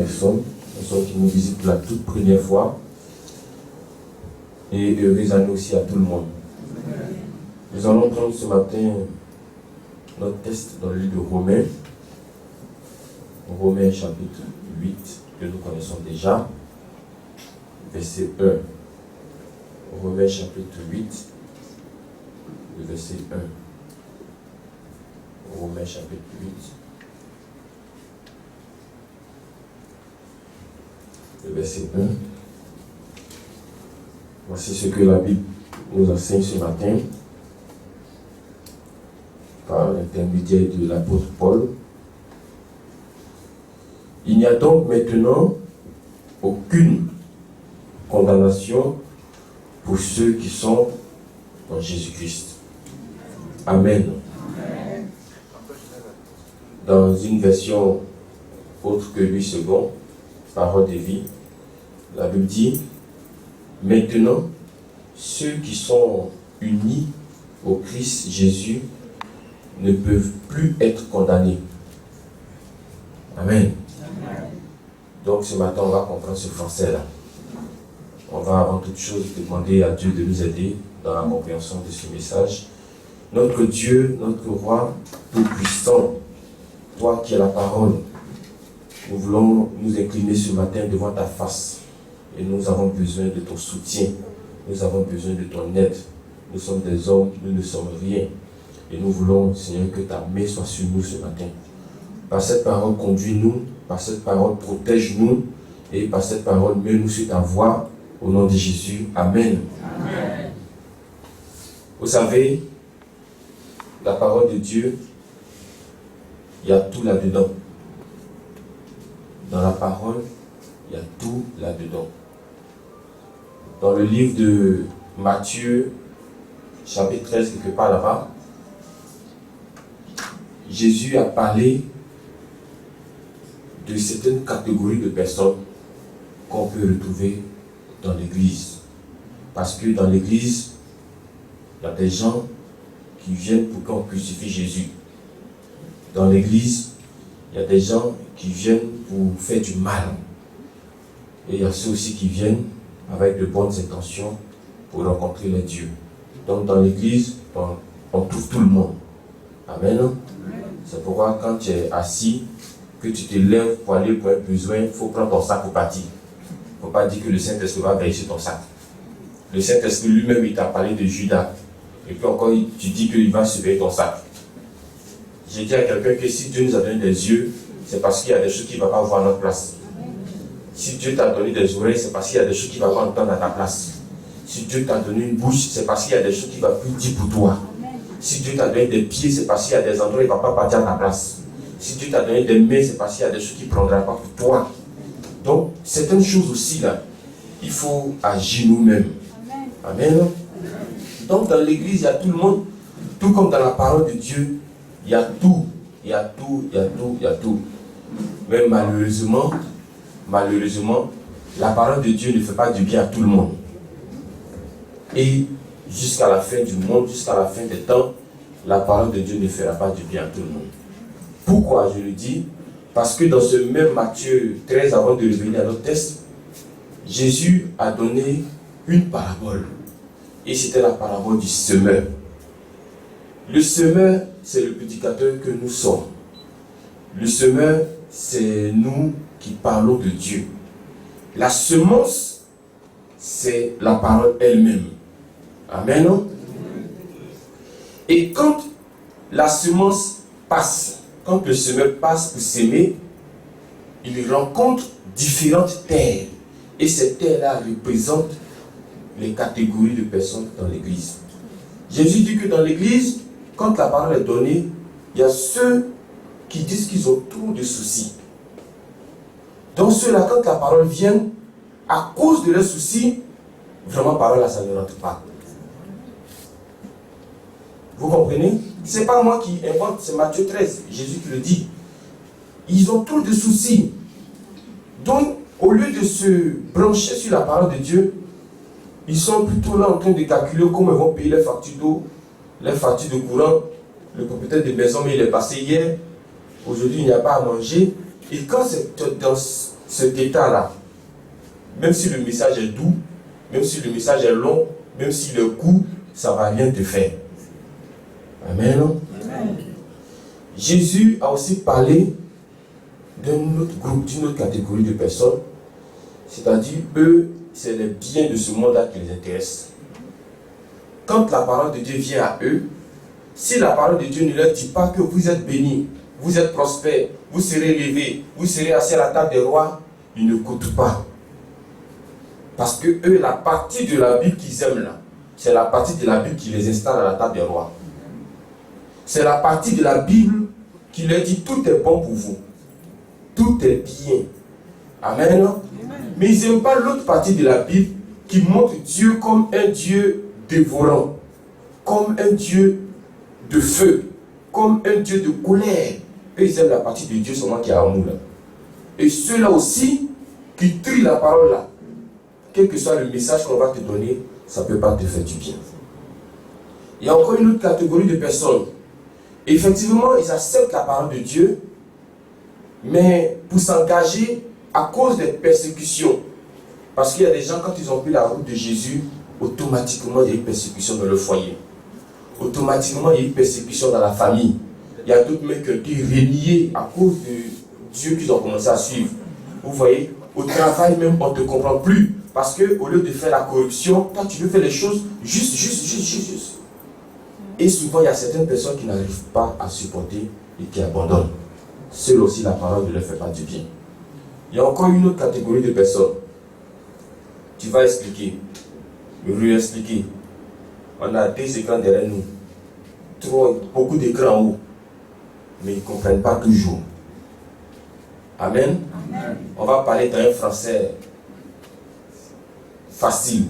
personnes qui nous visitent pour la toute première fois. Et heureuse année aussi à tout le monde. Nous allons prendre ce matin notre texte dans le livre de Romains. Romains chapitre 8, que nous connaissons déjà. Verset 1. Romains chapitre 8, le verset 1. Romains chapitre 8. Le verset 1. Voici ce que la Bible nous enseigne ce matin par l'intermédiaire de l'apôtre Paul. Il n'y a donc maintenant aucune condamnation pour ceux qui sont en Jésus-Christ. Amen. Dans une version autre que 8 secondes, parole de vie, la Bible dit: maintenant, ceux qui sont unis au Christ Jésus ne peuvent plus être condamnés. Amen. Donc ce matin, on va comprendre ce français-là. On va avant toute chose demander à Dieu de nous aider dans la compréhension de ce message. Notre Dieu, notre Roi tout-puissant, toi qui es la parole, nous voulons nous incliner ce matin devant ta face. Et nous avons besoin de ton soutien. Nous avons besoin de ton aide. Nous sommes des hommes, nous ne sommes rien. Et nous voulons, Seigneur, que ta main soit sur nous ce matin. Par cette parole, conduis-nous. Par cette parole, protège-nous. Et par cette parole, mets-nous sur ta voie. Au nom de Jésus. Amen. Amen. Vous savez, la parole de Dieu, il y a tout là-dedans. Dans la parole, il y a tout là-dedans. Dans le livre de Matthieu, chapitre 13, quelque part là-bas, Jésus a parlé de certaines catégories de personnes qu'on peut retrouver dans l'église. Parce que dans l'église, il y a des gens qui viennent pour qu'on crucifie Jésus. Dans l'église, il y a des gens qui viennent pour faire du mal. Et il y a ceux aussi qui viennent avec de bonnes intentions pour rencontrer les dieux. Donc dans l'église, on trouve tout le monde. Amen. C'est pourquoi quand tu es assis, que tu te lèves pour aller pour un besoin, il faut prendre ton sac pour partir. Il ne faut pas dire que le Saint-Esprit va veiller sur ton sac. Le Saint-Esprit lui-même, il t'a parlé de Judas. Et puis encore, tu dis qu'il va surveiller ton sac. J'ai dit à quelqu'un que si Dieu nous a donné des yeux, c'est parce qu'il y a des choses qu'il ne va pas voir à notre place. Si Dieu t'a donné des oreilles, c'est parce qu'il y a des choses qu'il ne va pas entendre à ta place. Si Dieu t'a donné une bouche, c'est parce qu'il y a des choses qu'il ne va plus dire pour toi. Si Dieu t'a donné des pieds, c'est parce qu'il y a des endroits où il ne va pas partir à ta place. Si Dieu t'a donné des mains, c'est parce qu'il y a des choses qu'il ne prendra pas pour toi. Donc, certaines choses aussi là, il faut agir nous-mêmes. Amen. Donc, dans l'église, il y a tout le monde. Tout comme dans la parole de Dieu, il y a tout. Il y a tout, il y a tout, il y a tout. Mais malheureusement, la parole de Dieu ne fait pas du bien à tout le monde. Et jusqu'à la fin du monde, jusqu'à la fin des temps, la parole de Dieu ne fera pas du bien à tout le monde. Pourquoi je le dis? Parce que dans ce même Matthieu 13, avant de revenir à notre texte, Jésus a donné une parabole. Et c'était la parabole du semeur. Le semeur, c'est le prédicateur que nous sommes. Le semeur, c'est nous qui parlons de Dieu. La semence, c'est la parole elle-même. Amen. Et quand la semence passe, quand le semeur passe pour s'aimer, il rencontre différentes terres. Et ces terres-là représentent les catégories de personnes dans l'église. Jésus dit que dans l'église, quand la parole est donnée, il y a ceux qui disent qu'ils ont trop de soucis. Donc ceux-là, quand la parole vient, à cause de leurs soucis, vraiment, la parole là, ça ne rentre pas. Vous comprenez? Ce n'est pas moi qui invente, c'est Matthieu 13, Jésus qui le dit. Ils ont trop de soucis. Donc, au lieu de se brancher sur la parole de Dieu, ils sont plutôt là en train de calculer comment ils vont payer les factures d'eau, les factures de courant. Le propriétaire de maison, mais il est passé hier. Aujourd'hui, il n'y a pas à manger. Et quand c'est dans cet état-là, même si le message est doux, même si le message est long, même s'il est court, ça ne va rien te faire. Amen. Amen. Jésus a aussi parlé d'un autre groupe, d'une autre catégorie de personnes, c'est-à-dire eux, c'est les biens de ce monde-là qui les intéressent. Quand la parole de Dieu vient à eux, si la parole de Dieu ne leur dit pas que vous êtes bénis, vous êtes prospères, vous serez élevés, vous serez assis à la table des rois, ils ne coûtent pas. Parce que eux, la partie de la Bible qu'ils aiment là, c'est la partie de la Bible qui les installe à la table des rois. C'est la partie de la Bible qui leur dit tout est bon pour vous. Tout est bien. Amen. Amen. Mais ils n'aiment pas l'autre partie de la Bible qui montre Dieu comme un Dieu dévorant, comme un Dieu de feu, comme un Dieu de colère. Eux, ils aiment la partie de Dieu seulement qui est amour là. Et ceux-là aussi qui trient la parole là, quel que soit le message qu'on va te donner, ça ne peut pas te faire du bien. Il y a encore une autre catégorie de personnes. Effectivement, ils acceptent la parole de Dieu, mais pour s'engager à cause des persécutions. Parce qu'il y a des gens, quand ils ont pris la route de Jésus, automatiquement, il y a eu persécution dans le foyer. Automatiquement, il y a eu persécution dans la famille. Il y a d'autres mecs qui ont été reniés à cause de Dieu qu'ils ont commencé à suivre. Vous voyez, au travail même, on ne te comprend plus. Parce qu'au lieu de faire la corruption, toi, tu veux faire les choses juste. Et souvent, il y a certaines personnes qui n'arrivent pas à supporter et qui abandonnent. Seule aussi, la parole ne leur fait pas du bien. Il y a encore une autre catégorie de personnes. Tu vas expliquer, réexpliquer. On a 2 écrans derrière nous, beaucoup d'écrans en haut, mais ils ne comprennent pas toujours. Amen. Amen. On va parler d'un français facile,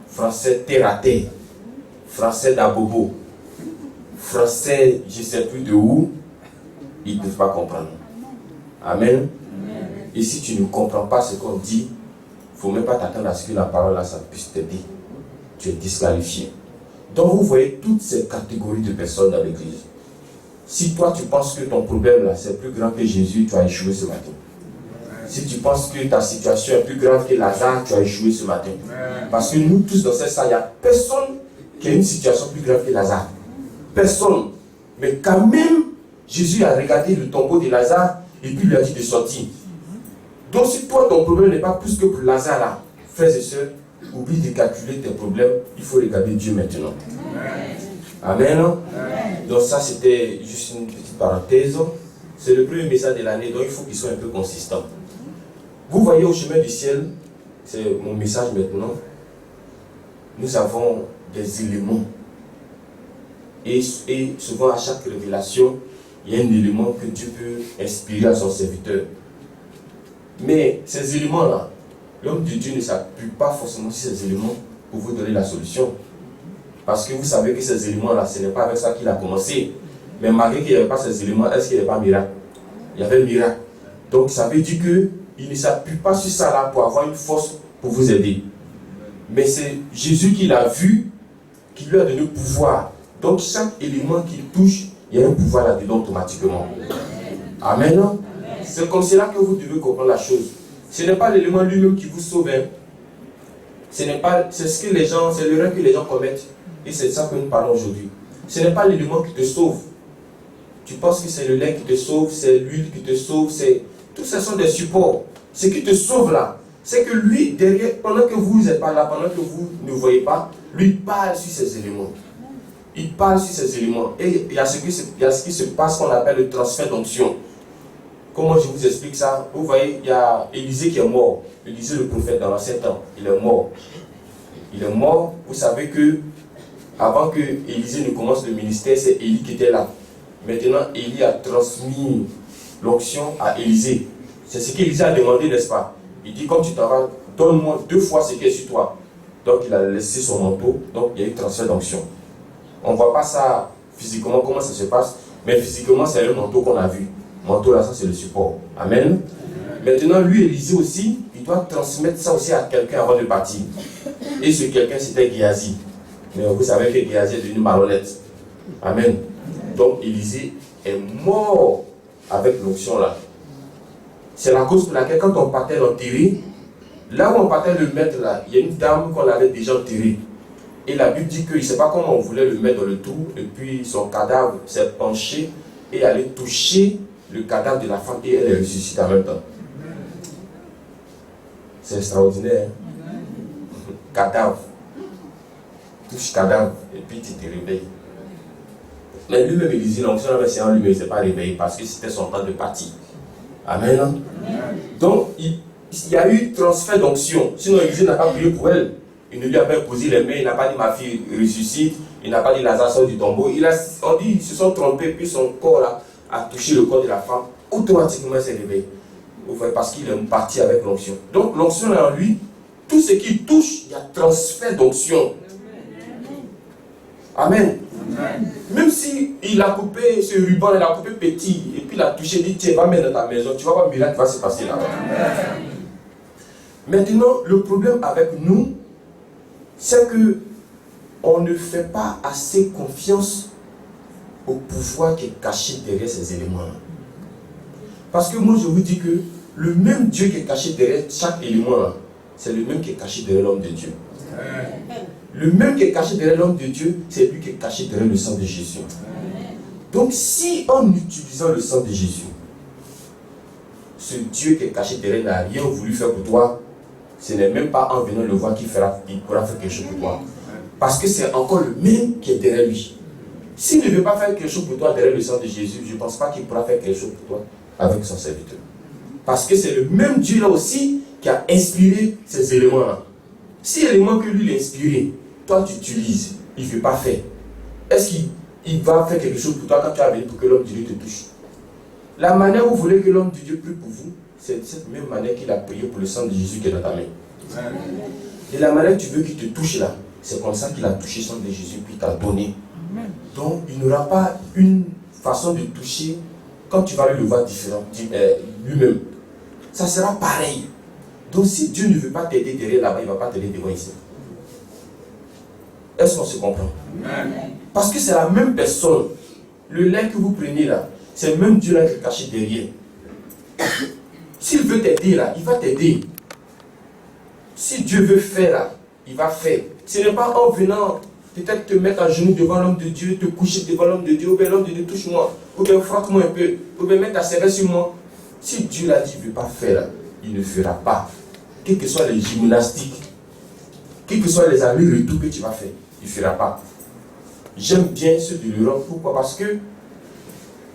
français terre à terre, français d'abobo, français je ne sais plus de où, ils ne peuvent pas comprendre. Amen. Amen. Et si tu ne comprends pas ce qu'on dit, il ne faut même pas t'attendre à ce que la parole là, ça puisse t'aider. Tu es disqualifié. Donc vous voyez toutes ces catégories de personnes dans l'église. Si toi tu penses que ton problème là c'est plus grand que Jésus, tu as échoué ce matin. Si tu penses que ta situation est plus grave que Lazare, tu as échoué ce matin. Parce que nous tous dans cette salle, il n'y a personne qui a une situation plus grave que Lazare. Personne. Mais quand même, Jésus a regardé le tombeau de Lazare et puis lui a dit de sortir. Donc si toi ton problème n'est pas plus que pour Lazare là, frères et sœurs, oublie de calculer tes problèmes, il faut regarder Dieu maintenant. Amen. Amen. Donc ça c'était juste une petite parenthèse. C'est le premier message de l'année, donc il faut qu'il soit un peu consistant. Vous voyez au chemin du ciel, c'est mon message maintenant, nous avons des éléments. Et souvent à chaque révélation, il y a un élément que Dieu peut inspirer à son serviteur. Mais ces éléments-là, l'homme de Dieu ne s'appuie pas forcément sur ces éléments pour vous donner la solution. Parce que vous savez que ces éléments-là, ce n'est pas avec ça qu'il a commencé. Mais malgré qu'il n'y avait pas ces éléments, est-ce qu'il n'y avait pas miracle? Il y avait un miracle. Donc ça veut dire qu'il ne s'appuie pas sur ça là pour avoir une force pour vous aider. Mais c'est Jésus qui l'a vu, qui lui a donné le pouvoir. Donc chaque élément qu'il touche, il y a un pouvoir là-dedans automatiquement. Amen. Amen. C'est comme cela que vous devez comprendre la chose. Ce n'est pas l'élément lui-même qui vous sauve. Hein. C'est ce que les gens, c'est l'erreur que les gens commettent. Et c'est de ça que nous parlons aujourd'hui. Ce n'est pas l'élément qui te sauve. Tu penses que c'est le lait qui te sauve, c'est l'huile qui te sauve, tout ça sont des supports. Ce qui te sauve là, c'est que lui, derrière, pendant que vous n'êtes pas là, pendant que vous ne voyez pas, lui parle sur ces éléments. Il parle sur ces éléments. Et il y a ce qui se passe qu'on appelle le transfert d'onction. Comment je vous explique ça? Vous voyez, il y a Élisée qui est mort. Élisée le prophète dans l'ancien temps, il est mort. Il est mort. Vous savez que avant que Élisée ne commence le ministère, c'est Élie qui était là. Maintenant, Élie a transmis l'onction à Élisée. C'est ce qu'Élisée a demandé, n'est-ce pas? Il dit, comme tu t'en vas, donne-moi 2 fois ce qui est sur toi. Donc, il a laissé son manteau. Donc, il y a eu transfert d'onction. On ne voit pas ça physiquement, comment ça se passe. Mais physiquement, c'est le manteau qu'on a vu. Manteau là, ça c'est le support. Amen. Maintenant, lui, Élisée aussi, il doit transmettre ça aussi à quelqu'un avant de partir. Et ce quelqu'un, c'était Géasi. Mais vous savez que Géasi est devenu malhonnête. Amen. Donc, Élisée est mort avec l'onction là. C'est la cause pour laquelle quand on partait l'enterrer, là où on partait le mettre là, il y a une dame qu'on avait déjà enterrée. Et la Bible dit qu'il ne sait pas comment on voulait le mettre dans le trou, et puis son cadavre s'est penché et allait toucher le cadavre de la femme et elle est ressuscitée en même temps. C'est extraordinaire. Hein? Cadavre. Touche cadavre et puis tu te réveilles. Mais lui-même il disait l'onction c'est en lui-même, il ne s'est pas réveillé parce que c'était son temps de partir. Amen. Amen. Donc il y a eu transfert d'onction. Sinon Élisée n'a pas prié pour elle. Il ne lui a pas posé les mains, il n'a pas dit ma fille ressuscite, il n'a pas dit Lazare sort du tombeau. On dit ils se sont trompés, puis son corps là, a touché le corps de la femme. Automatiquement il s'est réveillé. Vous voyez, parce qu'il est parti avec l'onction. Donc l'onction est en lui. Tout ce qui touche, il y a transfert d'onction. Amen. Amen. Même si il a coupé ce ruban, il a coupé petit, et puis il a touché, il dit tiens, va mettre dans ta maison, tu vas voir un miracle qui va se passer là. Amen. Maintenant, le problème avec nous, c'est que on ne fait pas assez confiance au pouvoir qui est caché derrière ces éléments. Parce que moi je vous dis que le même Dieu qui est caché derrière chaque élément, c'est le même qui est caché derrière l'homme de Dieu. Le même qui est caché derrière l'homme de Dieu, c'est lui qui est caché derrière le sang de Jésus. Donc si en utilisant le sang de Jésus, ce Dieu qui est caché derrière n'a rien voulu faire pour toi, ce n'est même pas en venant le voir qu'il pourra faire quelque chose pour toi. Parce que c'est encore le même qui est derrière lui. S'il ne veut pas faire quelque chose pour toi derrière le sang de Jésus, je ne pense pas qu'il pourra faire quelque chose pour toi avec son serviteur. Parce que c'est le même Dieu là aussi qui a inspiré ces éléments-là. Si l'élément que lui l'a inspiré, toi tu utilises, il ne veut pas faire. Est-ce qu'il va faire quelque chose pour toi quand tu vas venir pour que l'homme de Dieu te touche? La manière où vous voulez que l'homme de Dieu prie pour vous, c'est de cette même manière qu'il a prié pour le sang de Jésus qui est dans ta main. Et la manière que tu veux qu'il te touche là, c'est comme ça qu'il a touché le sang de Jésus puis t'a donné. Donc il n'aura pas une façon de toucher quand tu vas le voir différent lui-même. Ça sera pareil. Donc si Dieu ne veut pas t'aider derrière là-bas, il ne va pas t'aider devant ici. Est-ce qu'on se comprend? Parce que c'est la même personne. Le lait que vous prenez là, c'est le même Dieu là qui est caché derrière. S'il veut t'aider là, il va t'aider. Si Dieu veut faire là, il va faire. Ce n'est pas en venant peut-être te mettre à genoux devant l'homme de Dieu, te coucher devant l'homme de Dieu, ou bien l'homme de Dieu touche-moi, ou bien frotte-moi un peu, ou bien mettre ta cervelle sur moi. Si Dieu l'a dit, il ne veut pas faire là, il ne fera pas. Quelles que soient les gymnastiques, quels que soient les allers-retours que tu vas faire, il ne fera pas. J'aime bien ceux de l'Europe. Pourquoi? Parce que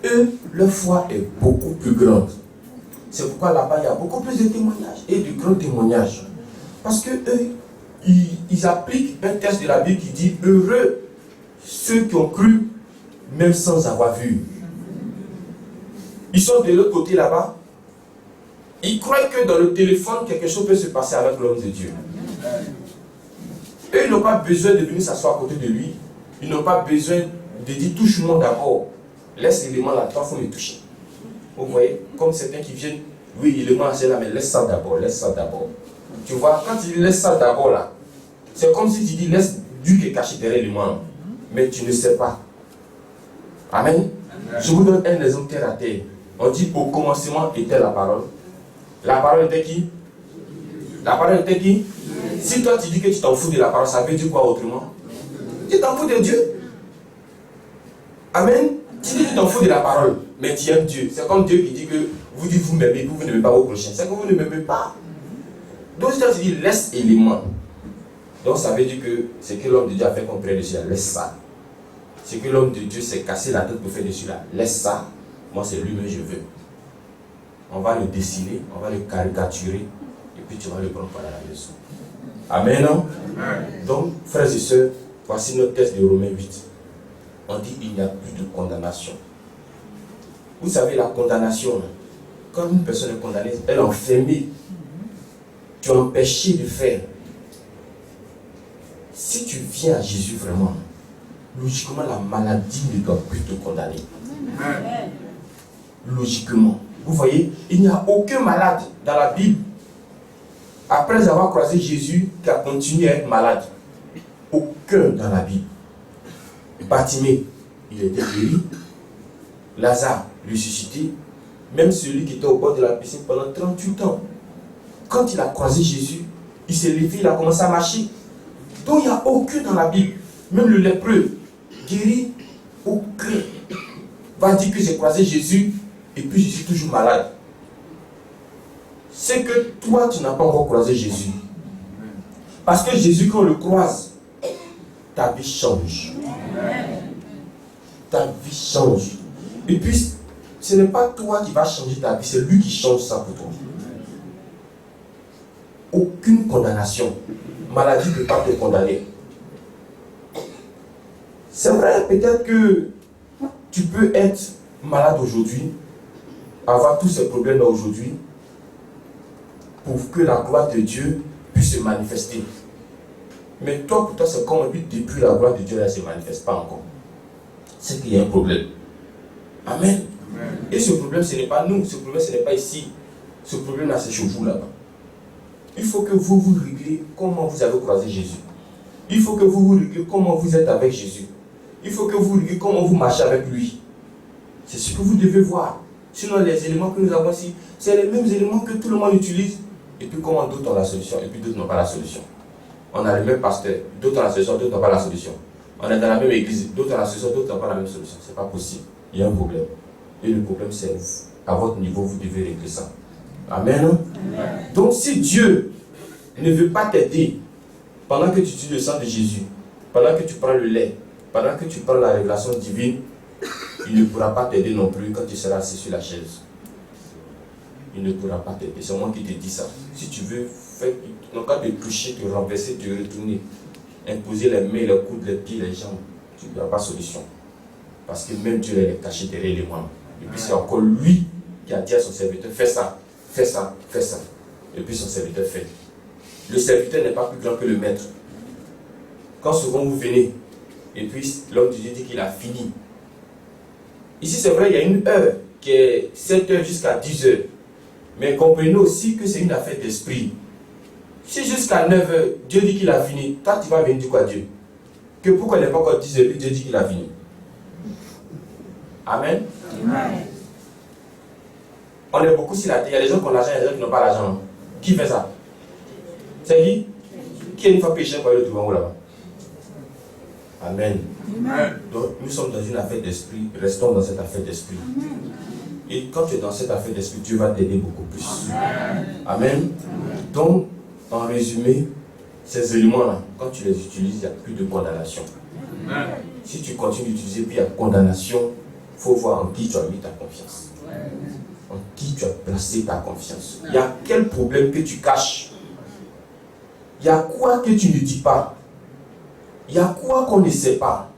eux, leur foi est beaucoup plus grande. C'est pourquoi là-bas, il y a beaucoup plus de témoignages et de grands témoignages. Parce que eux, ils appliquent un texte de la Bible qui dit « Heureux ceux qui ont cru, même sans avoir vu. » Ils sont de l'autre côté là-bas. Ils croient que dans le téléphone, quelque chose peut se passer avec l'homme de Dieu. Eux, ils n'ont pas besoin de venir s'asseoir à côté de lui. Ils n'ont pas besoin de dire « Touche-moi d'abord. Laisse l'élément là, toi, il faut me toucher. » Vous voyez, comme certains qui viennent, oui, l'élément c'est là, mais laisse ça d'abord, laisse ça d'abord. Tu vois, quand tu dis laisse ça d'abord là, c'est comme si tu dis laisse Dieu qui est caché derrière l'élément, mais tu ne sais pas. Amen. Amen. Je vous donne un exemple terre à terre. On dit au commencement était la parole. La parole était qui? La parole était qui? Si toi tu dis que tu t'en fous de la parole, ça veut dire quoi autrement? Tu t'en fous de Dieu. Amen. Tu dis que tu t'en fous de la parole, mais tu aimes Dieu. C'est comme Dieu qui dit que vous dites vous m'aimez, vous n'aimez pas vos prochains. C'est que vous ne m'aimez pas. Donc si toi tu dis laisse élément. Donc ça veut dire que ce que l'homme de Dieu a fait comprendre dessus là, laisse ça. Ce que l'homme de Dieu s'est cassé la tête pour faire dessus là, laisse ça. Moi c'est lui-même je veux. On va le dessiner, on va le caricaturer, et puis tu vas le prendre par la maison. Amen, non? Amen. Donc, frères et sœurs, voici notre texte de Romains 8. On dit qu'il n'y a plus de condamnation. Vous savez, la condamnation, quand une personne est condamnée, elle est enfermée. Tu es empêché de faire. Si tu viens à Jésus vraiment, logiquement, la maladie ne doit plus te condamner. Amen. Logiquement. Vous voyez, il n'y a aucun malade dans la Bible, après avoir croisé Jésus, qui a continué à être malade. Aucun dans la Bible. Bartimée, il était guéri. Lazare, ressuscité. Même celui qui était au bord de la piscine pendant 38 ans, quand il a croisé Jésus, il s'est levé, il a commencé à marcher. Donc il n'y a aucun dans la Bible, même le lépreux, guéri, aucun va dire que j'ai croisé Jésus et puis je suis toujours malade. C'est que toi, tu n'as pas encore croisé Jésus. Parce que Jésus, quand on le croise, ta vie change. Ta vie change. Et puis, ce n'est pas toi qui vas changer ta vie, c'est lui qui change ça pour toi. Aucune condamnation. Maladie ne peut pas te condamner. C'est vrai, peut-être que tu peux être malade aujourd'hui, avoir tous ces problèmes-là aujourd'hui, pour que la gloire de Dieu puisse se manifester. Mais toi, pour toi, c'est comme depuis la gloire de Dieu, elle ne se manifeste pas encore. C'est qu'il y a un problème. Amen. Amen. Et ce problème, ce n'est pas nous, ce problème, ce n'est pas ici. Ce problème-là, c'est chez vous là-bas. Il faut que vous vous réglez comment vous avez croisé Jésus. Il faut que vous vous réglez comment vous êtes avec Jésus. Il faut que vous réglez comment vous marchez avec lui. C'est ce que vous devez voir. Sinon, les éléments que nous avons ici, c'est les mêmes éléments que tout le monde utilise. Et puis comment d'autres ont la solution, et puis d'autres n'ont pas la solution. On a le même pasteur, d'autres ont la solution, d'autres n'ont pas la solution. On est dans la même église, d'autres ont la solution, d'autres n'ont pas la même solution. Ce n'est pas possible. Il y a un problème. Et le problème, c'est vous. À votre niveau, vous devez régler ça. Amen. Amen. Donc, si Dieu ne veut pas t'aider pendant que tu utilises le sang de Jésus, pendant que tu prends le lait, pendant que tu prends la révélation divine, il ne pourra pas t'aider non plus quand tu seras assis sur la chaise. Il ne pourra pas t'aider. C'est moi qui te dis ça. Si tu veux faire, non pas te toucher, te renverser, te retourner, imposer les mains, les coudes, les pieds, les jambes, tu n'auras pas de solution. Parce que même Dieu est caché derrière les mains. Et puis c'est encore lui qui a dit à son serviteur, fais ça, fais ça, fais ça. Et puis son serviteur fait. Le serviteur n'est pas plus grand que le maître. Quand souvent vous venez, et puis l'homme de Dieu dit qu'il a fini. Ici c'est vrai, il y a une heure qui est 7 heures jusqu'à 10 heures. Mais comprenez aussi que c'est une affaire d'esprit. Si jusqu'à 9 heures, Dieu dit qu'il a fini, toi tu vas venir dire quoi à Dieu? Que pourquoi il n'est pas encore 10 heures, puis Dieu dit qu'il a fini. Amen. Amen. On est beaucoup sur la terre. Il y a des gens qui ont l'argent, il y a des gens qui n'ont pas l'argent. Qui fait ça? C'est qui? Qui a une fois péché pour aller devant vous là-bas? Amen. Amen. Donc nous sommes dans une affaire d'esprit. Restons dans cette affaire d'esprit. Amen. Et quand tu es dans cette affaire d'esprit, Dieu va t'aider beaucoup plus. Amen. Amen. Amen. Donc, en résumé, ces éléments-là, quand tu les utilises, il n'y a plus de condamnation. Amen. Si tu continues d'utiliser, puis il y a condamnation, il faut voir en qui tu as mis ta confiance. En qui tu as placé ta confiance. Il y a quel problème que tu caches? Il y a quoi que tu ne dis pas? Il y a quoi qu'on ne sait pas?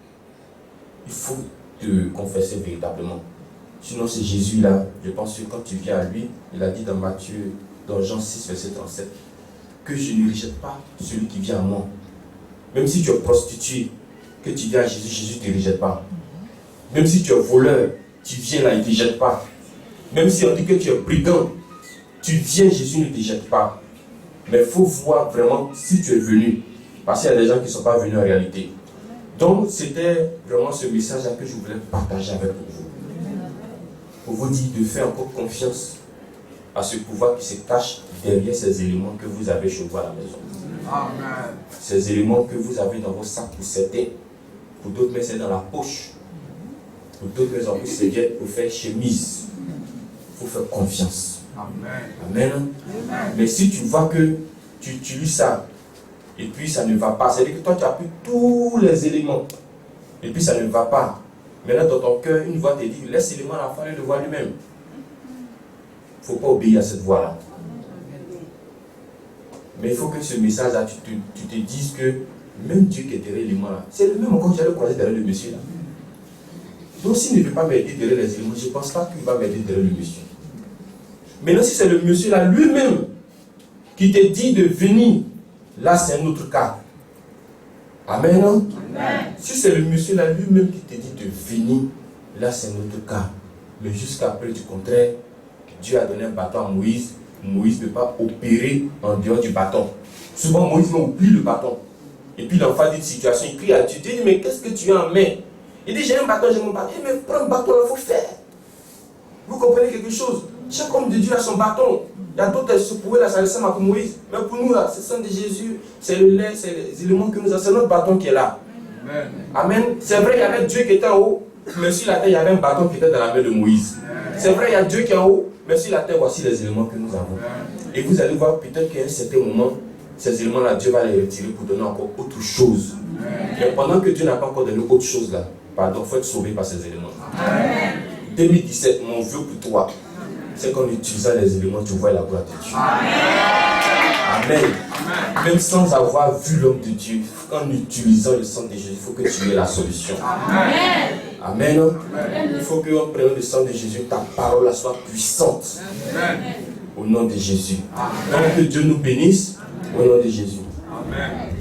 Il faut te confesser véritablement. Sinon, c'est Jésus là. Je pense que quand tu viens à lui, il a dit dans Matthieu, dans Jean 6, verset 37, que je ne rejette pas celui qui vient à moi. Même si tu es prostituée, que tu viens à Jésus, Jésus ne te rejette pas. Même si tu es voleur, tu viens là, il ne te jette pas. Même si on dit que tu es brigand, tu viens, Jésus ne te jette pas. Mais il faut voir vraiment si tu es venu. Parce qu'il y a des gens qui ne sont pas venus en réalité. Donc, c'était vraiment ce message-là que je voulais partager avec vous. Pour vous dire de faire encore confiance à ce pouvoir qui se cache derrière ces éléments que vous avez chez vous à la maison. Amen. Ces éléments que vous avez dans vos sacs pour certains, pour d'autres, mais c'est dans la poche. Pour d'autres, mais en plus, c'est pour faire chemise. Il faut faire confiance. Amen. Amen. Amen. Mais si tu vois que tu utilises ça, et puis ça ne va pas, c'est-à-dire que toi tu as pris tous les éléments, et puis ça ne va pas. Maintenant dans ton cœur, une voix te dit, laisse l'élément à la fin de voir lui-même. Il ne faut pas obéir à cette voix-là. Mais il faut que ce message-là, tu te dises que même Dieu qui est derrière l'élément là, c'est le même quand j'allais croiser derrière le monsieur là. Donc s'il ne veut pas m'aider derrière les éléments, je ne pense pas qu'il va m'aider derrière le monsieur. Maintenant si c'est le monsieur là lui-même qui te dit de venir, là c'est un autre cas. Amen. Amen. Si c'est le monsieur là lui-même qui te dit de venir, là c'est un autre cas. Mais jusqu'à preuve du contraire, Dieu a donné un bâton à Moïse. Moïse ne peut pas opérer en dehors du bâton. Souvent Moïse oublie le bâton. Et puis l'enfant d'une situation, il crie à Dieu. Dieu dit, mais qu'est-ce que tu as en main? Il dit, j'ai un bâton, j'ai mon bâton. Il dit, mais prends le bâton, il faut faire. Vous comprenez quelque chose? Chaque homme de Dieu a son bâton. Il y a d'autres qui se pouvaient là, ça ressemble à Moïse. Mais pour nous, là, c'est le sang de Jésus, c'est le lait, c'est les éléments que nous avons. C'est notre bâton qui est là. Amen. Amen. C'est vrai, il y avait Dieu qui était en haut, mais sur la terre, il y avait un bâton qui était dans la main de Moïse. C'est vrai, il y a Dieu qui est en haut, mais sur la terre, voici les éléments que nous avons. Et vous allez voir, peut-être qu'à un certain moment, ces éléments-là, Dieu va les retirer pour donner encore autre chose. Mais pendant que Dieu n'a pas encore donné autre chose là, pardon, il faut être sauvé par ces éléments. Amen. 2017, mon vœu pour toi, c'est qu'en utilisant les éléments, tu vois la gloire de Dieu. Amen. Amen. Même sans avoir vu l'homme de Dieu, en utilisant le sang de Jésus, il faut que tu aies la solution. Amen. Amen. Amen. Il faut qu'en prenant le sang de Jésus, ta parole soit puissante. Amen. Au nom de Jésus. Amen. Donc que Dieu nous bénisse au nom de Jésus. Amen.